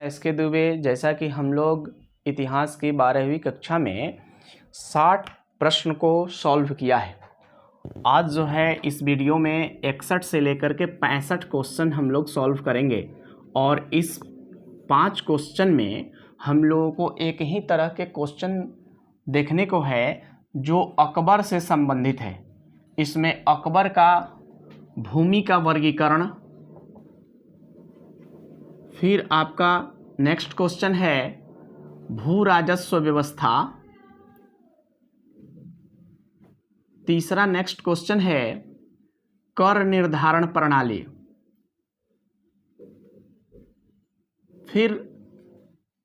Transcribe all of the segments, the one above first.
SK Dubey. जैसा कि हम लोग इतिहास की 12वीं कक्षा में 60 प्रश्न को सॉल्व किया है, आज जो है इस वीडियो में 61 से लेकर के 65 क्वेश्चन हम लोग सॉल्व करेंगे। और इस 5 क्वेश्चन में हम लोगों को एक ही तरह के क्वेश्चन देखने को है जो अकबर से संबंधित है। इसमें अकबर का भूमि का वर्गीकरण, फिर आपका नेक्स्ट क्वेश्चन है भू राजस्व व्यवस्था, तीसरा नेक्स्ट क्वेश्चन है कर निर्धारण प्रणाली, फिर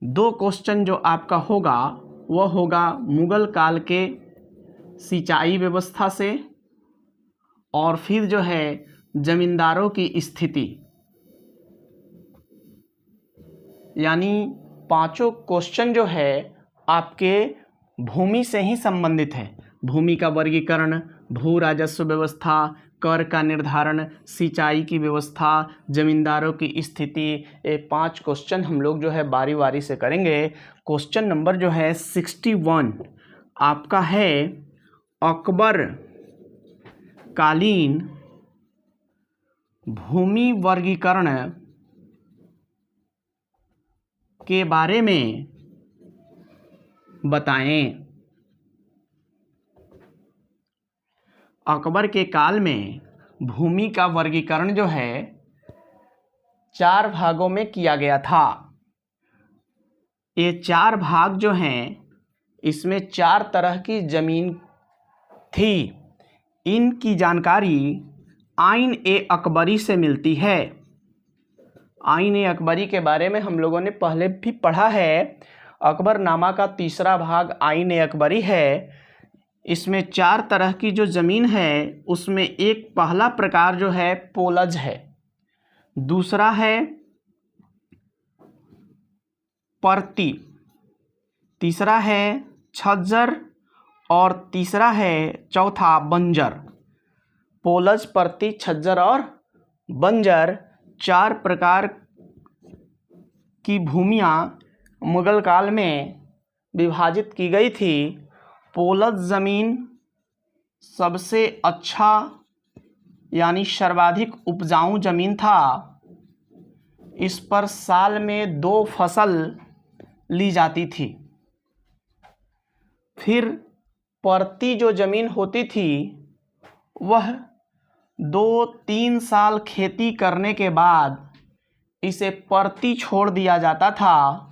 2 क्वेश्चन जो आपका होगा वह होगा मुगल काल के सिंचाई व्यवस्था से, और फिर जो है जमींदारों की स्थिति। यानी 5 क्वेश्चन जो है आपके भूमि से ही संबंधित है। भूमि का वर्गीकरण, भू राजस्व व्यवस्था, कर का निर्धारण, सिंचाई की व्यवस्था, जमींदारों की स्थिति। ये 5 क्वेश्चन हम लोग जो है बारी बारी से करेंगे। क्वेश्चन नंबर जो है 61 आपका है अकबर कालीन भूमि वर्गीकरण के बारे में बताएं। अकबर के काल में भूमि का वर्गीकरण जो है 4 भागों में किया गया था। ये 4 भाग जो हैं इसमें 4 तरह की जमीन थी। इनकी जानकारी आइन ए अकबरी से मिलती है। आइन ए अकबरी के बारे में हम लोगों ने पहले भी पढ़ा है। अकबरनामा का तीसरा भाग आइन ए अकबरी है। इसमें 4 तरह की जो ज़मीन है उसमें एक पहला प्रकार जो है पोलज है, दूसरा है परती, तीसरा है छज्जर और तीसरा है चौथा बंजर। पोलज, परती, छज्जर और बंजर 4 प्रकार की भूमियाँ मुगल काल में विभाजित की गई थी। पोलज ज़मीन सबसे अच्छा यानी सर्वाधिक उपजाऊ ज़मीन था। इस पर साल में 2 फसल ली जाती थी। फिर परती जो ज़मीन होती थी वह 2-3 साल खेती करने के बाद इसे परती छोड़ दिया जाता था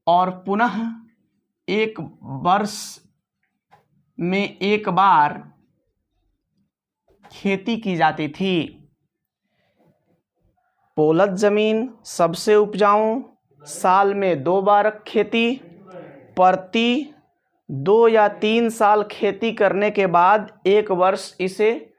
और पुनः 1 वर्ष में 1 बार खेती की जाती थी। पोलज ज़मीन सबसे उपजाऊ, साल में 2 बार खेती। परती 2 या 3 साल खेती करने के बाद 1 वर्ष इसे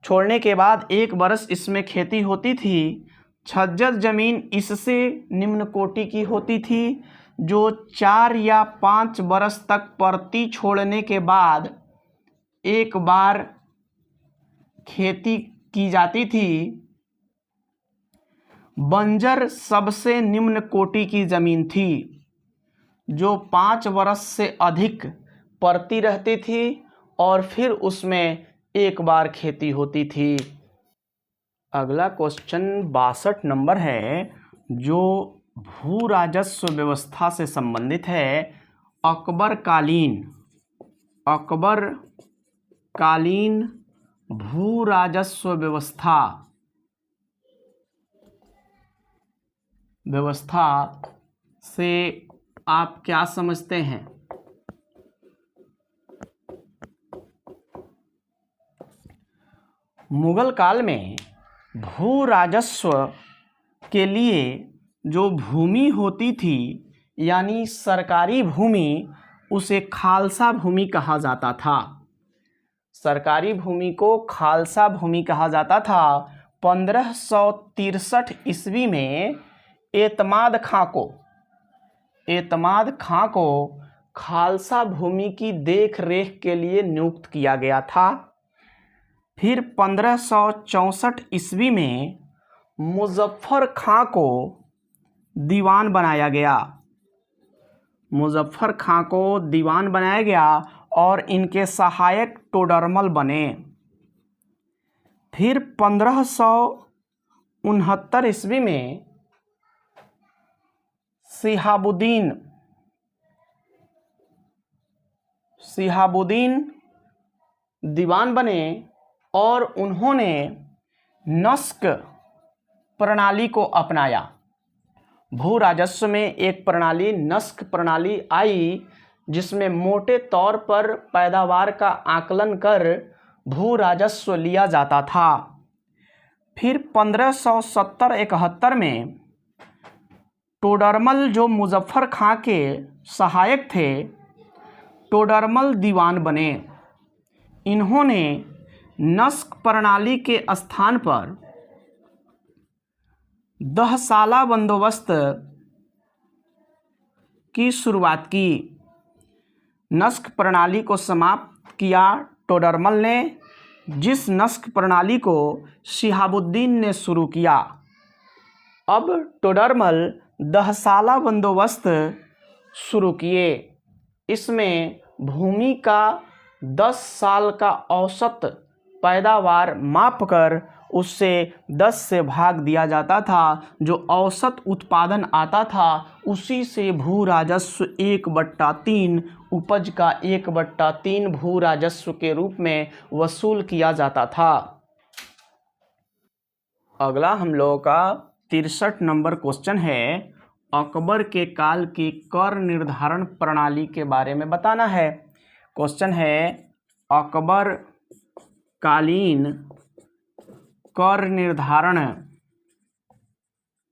छोड़ने के बाद 1 वर्ष इसमें खेती होती थी। छज्जर ज़मीन इससे निम्न कोटि की होती थी जो 4 या 5 वर्ष तक परती छोड़ने के बाद 1 बार खेती की जाती थी। बंजर सबसे निम्न कोटि की ज़मीन थी जो 5 वर्ष से अधिक परती रहती थी और फिर उसमें 1 बार खेती होती थी। अगला क्वेश्चन 62 नंबर है जो भू राजस्व व्यवस्था से संबंधित है। अकबर कालीन भू राजस्व व्यवस्था से आप क्या समझते हैं? मुगल काल में भू राजस्व के लिए जो भूमि होती थी यानी सरकारी भूमि, उसे खालसा भूमि कहा जाता था। सरकारी भूमि को खालसा भूमि कहा जाता था। 1563 ईस्वी में एतमाद खां को खालसा भूमि की देख रेख के लिए नियुक्त किया गया था। फिर 1564 ईस्वी में मुजफ्फर खां को दीवान बनाया गया। मुजफ्फर खां को दीवान बनाया गया और इनके सहायक टोडरमल बने। फिर 1569 ईस्वी में शिहाबुद्दीन दीवान बने और उन्होंने नस्क प्रणाली को अपनाया। भू राजस्व में एक प्रणाली नस्क प्रणाली आई, जिसमें मोटे तौर पर पैदावार का आकलन कर भू राजस्व लिया जाता था। फिर 1570-71 में टोडरमल, जो मुजफ्फर खां के सहायक थे, टोडरमल दीवान बने। इन्होंने नस्क प्रणाली के स्थान पर दहसाला बंदोबस्त की शुरुआत की। नस्क प्रणाली को समाप्त किया टोडरमल ने, जिस नस्क प्रणाली को शिहाबुद्दीन ने शुरू किया। अब टोडरमल दहसाला बंदोबस्त शुरू किए। इसमें भूमि का 10 साल का औसत पैदावार मापकर उससे 10 से भाग दिया जाता था। जो औसत उत्पादन आता था उसी से भू राजस्व 1/3 उपज का 1/3 भू राजस्व के रूप में वसूल किया जाता था। अगला हम लोगों का 63 नंबर क्वेश्चन है, अकबर के काल की कर निर्धारण प्रणाली के बारे में बताना है। क्वेश्चन है, अकबर कालीन कर निर्धारण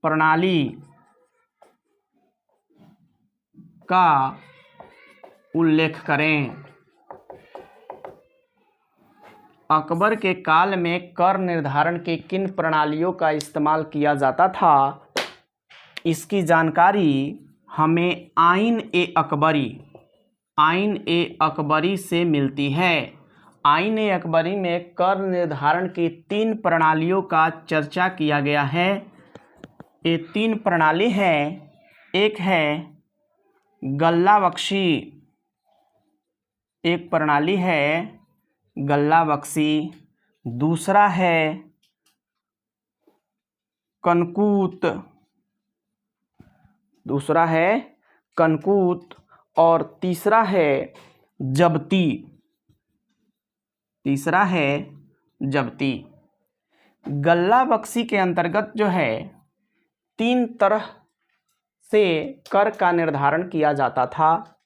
प्रणाली का उल्लेख करें। अकबर के काल में कर निर्धारण की किन प्रणालियों का इस्तेमाल किया जाता था, इसकी जानकारी हमें आइन ए अकबरी से मिलती है। आइन ए अकबरी में कर निर्धारण की 3 प्रणालियों का चर्चा किया गया है। ये 3 प्रणाली हैं। एक है गल्ला बख्शी, एक प्रणाली है गल्ला बख्शी। दूसरा है कनकूत और तीसरा है जब्ती। गल्ला बख्शी के अंतर्गत जो है 3 तरह से कर का निर्धारण किया जाता था।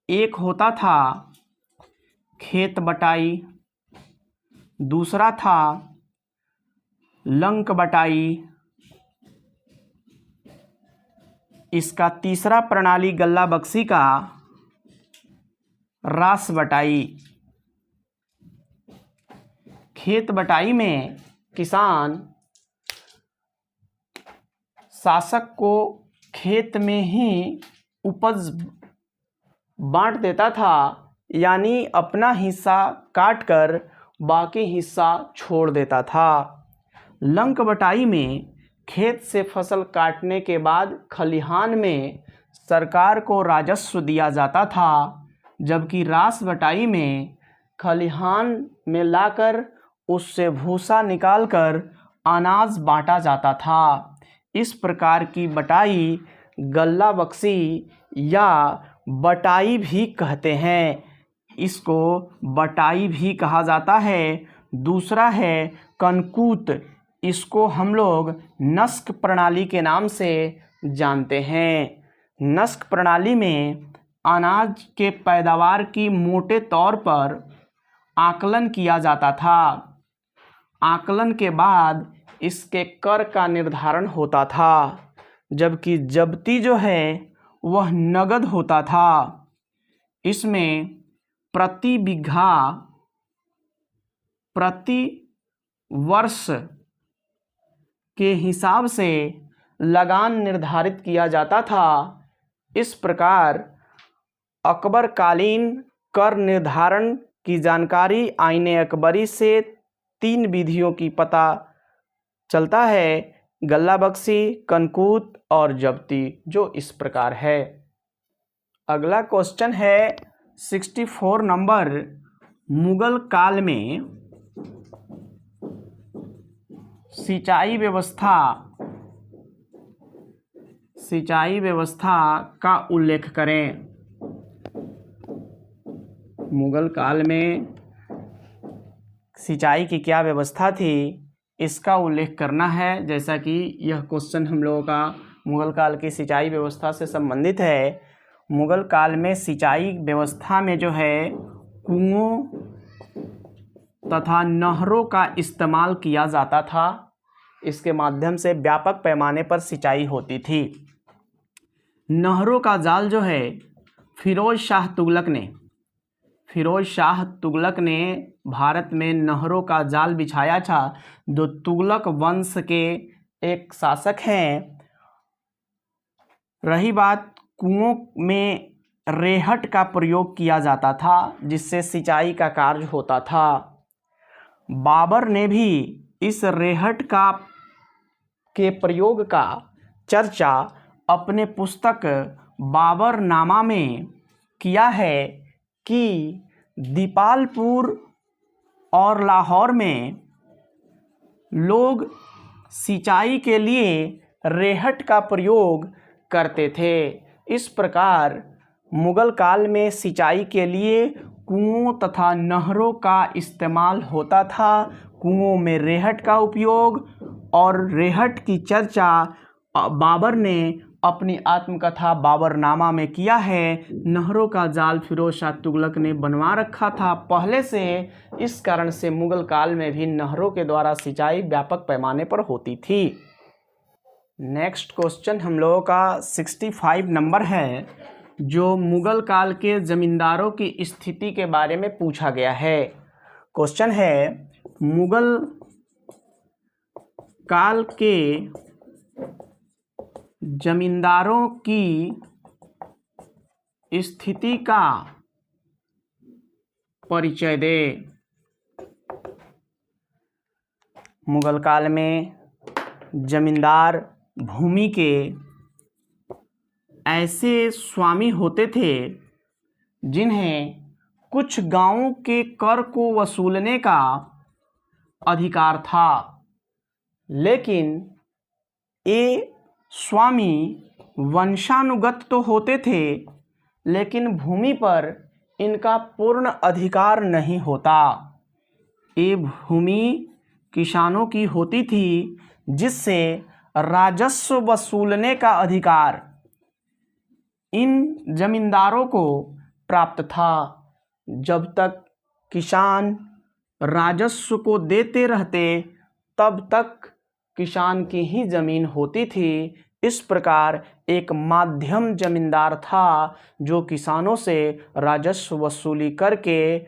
एक होता था खेत बटाई, दूसरा था लंक बटाई, इसका तीसरा प्रणाली गल्ला बख्शी का रास बटाई। खेत बटाई में किसान शासक को खेत में ही उपज बांट देता था, यानी अपना हिस्सा काटकर बाकी हिस्सा छोड़ देता था। लंक बटाई में खेत से फसल काटने के बाद खलिहान में सरकार को राजस्व दिया जाता था, जबकि रास बटाई में खलिहान में लाकर उससे भूसा निकालकर अनाज बांटा जाता था। इस प्रकार की बटाई गल्ला बख्शी या बटाई भी कहते हैं। इसको बटाई भी कहा जाता है। दूसरा है कनकूत, इसको हम लोग नस्क प्रणाली के नाम से जानते हैं। नस्क प्रणाली में अनाज के पैदावार की मोटे तौर पर आकलन किया जाता था। आकलन के बाद इसके कर का निर्धारण होता था, जबकि जब्ती जो है वह नगद होता था। इसमें प्रति बीघा प्रति वर्ष के हिसाब से लगान निर्धारित किया जाता था। इस प्रकार अकबर कालीन कर निर्धारण की जानकारी आईने अकबरी से 3 विधियों की पता चलता है गल्ला बख्शी, कनकूत और जब्ती, जो इस प्रकार है। अगला क्वेश्चन है 64 नंबर। मुगल काल में सिंचाई व्यवस्था का उल्लेख करें। मुगल काल में सिंचाई की क्या व्यवस्था थी, इसका उल्लेख करना है। जैसा कि यह क्वेश्चन हम लोगों का मुगल काल की सिंचाई व्यवस्था से संबंधित है। मुगल काल में सिंचाई व्यवस्था में जो है कुओं तथा नहरों का इस्तेमाल किया जाता था। इसके माध्यम से व्यापक पैमाने पर सिंचाई होती थी। नहरों का जाल जो है फिरोज शाह तुगलक ने भारत में नहरों का जाल बिछाया था, जो तुगलक वंश के एक शासक हैं। रही बात, कुओं में रेहट का प्रयोग किया जाता था, जिससे सिंचाई का कार्य होता था। बाबर ने भी इस रेहट के प्रयोग का चर्चा अपने पुस्तक बाबरनामा में किया है कि दीपालपुर और लाहौर में लोग सिंचाई के लिए रेहट का प्रयोग करते थे। इस प्रकार मुगल काल में सिंचाई के लिए कुओं तथा नहरों का इस्तेमाल होता था। कुओं में रेहट का उपयोग और रेहट की चर्चा बाबर ने अपनी आत्मकथा बाबरनामा में किया है। नहरों का जाल फिरोज शाह तुगलक ने बनवा रखा था पहले से। इस कारण से मुगल काल में भी नहरों के द्वारा सिंचाई व्यापक पैमाने पर होती थी। नेक्स्ट क्वेश्चन हम लोगों का 65 नंबर है, जो मुगल काल के जमींदारों की स्थिति के बारे में पूछा गया है। क्वेश्चन है, मुगल काल के जमींदारों की स्थिति का परिचय दे। मुगल काल में जमींदार भूमि के ऐसे स्वामी होते थे जिन्हें कुछ गांवों के कर को वसूलने का अधिकार था, लेकिन ये स्वामी वंशानुगत तो होते थे, लेकिन भूमि पर इनका पूर्ण अधिकार नहीं होता। ये भूमि किसानों की होती थी, जिससे राजस्व वसूलने का अधिकार इन जमींदारों को प्राप्त था। जब तक किसान राजस्व को देते रहते, तब तक किसान की ही जमीन होती थी। इस प्रकार एक माध्यम जमींदार था जो किसानों से राजस्व वसूली करके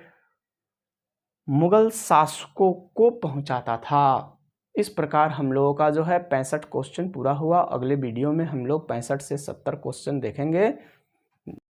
मुगल शासकों को पहुंचाता था। इस प्रकार हम लोगों का जो है 65 क्वेश्चन पूरा हुआ। अगले वीडियो में हम लोग 65 से 70 क्वेश्चन देखेंगे।